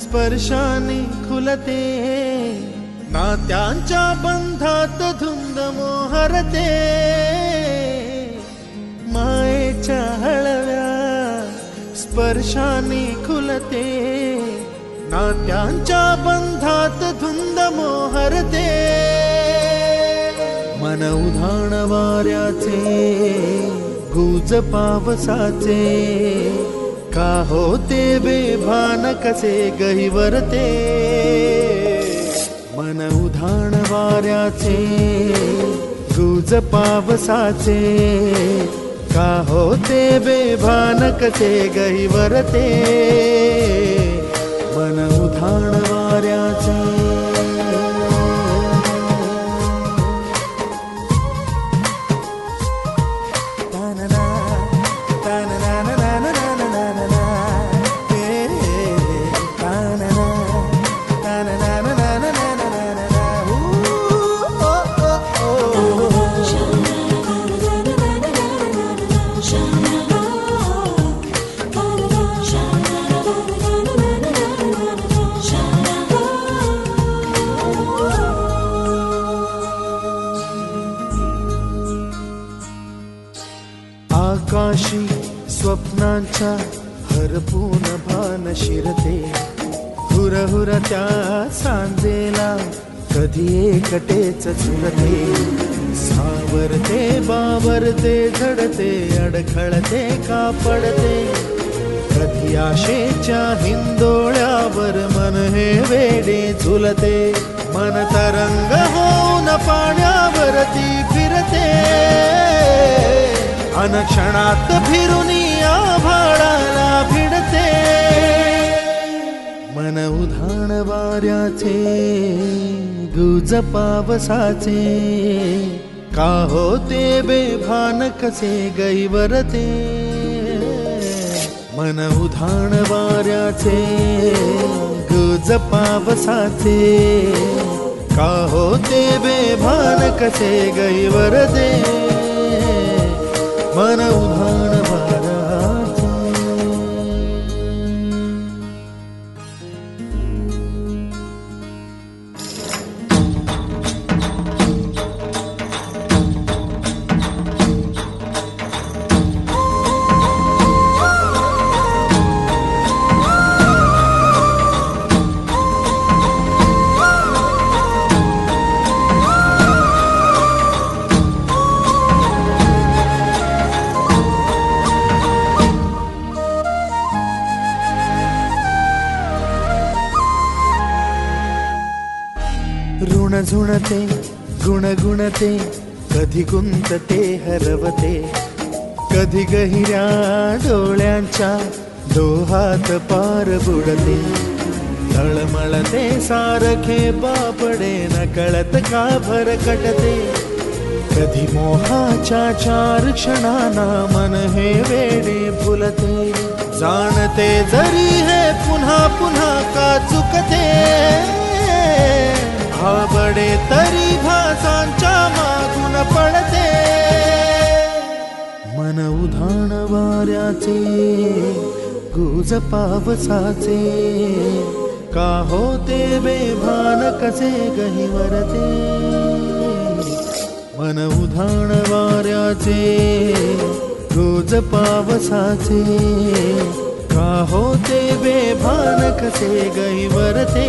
स्पर्शाने खुलते, नात्यांच्या बंधात धुंद मोहरते, मायेच्या हळव्या स्पर्शाने खुलते, नात्यांच्या बंधात धुंद मोहरते, मन उधाण वाऱ्याचे गुज पावसाचे, का होते बेभान कसे गहिवरते, मन उधाण वाऱ्याचे गुज पावसाचे, का होते बेभान कसे गहिवरते, मन उधाण वाऱ्याचे। आकाशी स्वप्नांच्या हरपून भान शिरते, हुरहुर त्या सांजेला कधी एकटेच झुरते, सावरते बावरते झडते, अडखळते का पडते, कधी आशेच्या हिंदोळ्यावर मन हे वेडे झुलते, मन तरंग होऊन पाण्यावरती फिरते, अनक्षणात फिरुनी आभाळाला भिडते, मन उधाण वाऱ्याचे गुज पावसाचे, का होते बेभान कसे गहिवरते, मन उधाण वाऱ्याचे गुज पावसाचे, का होते बेभान कसे गहिवरते, मन उधाण वाऱ्याचे। ऋण झुणते गुणगुणते, कधी गुंतते हरवते, कधी गहिऱ्या डोळ्यांच्या डोहात पार बुडते, तळमळते सारखे बापडे नकळत का भरकटते, कधी मोहाच्या चार क्षणांना मन हे वेडे फुलते, जाणते जरी हे पुन्हा पुन्हा का चुकते, भाबडे तरी भासांच्या मागून पडते, मन उधाण वाऱ्याचे गुज पावसाचे, का होते बेभान कसे गहिवरते, मन उधाण वाऱ्याचे गुज पावसाचे, का होते बेभान कसे गहिवरते,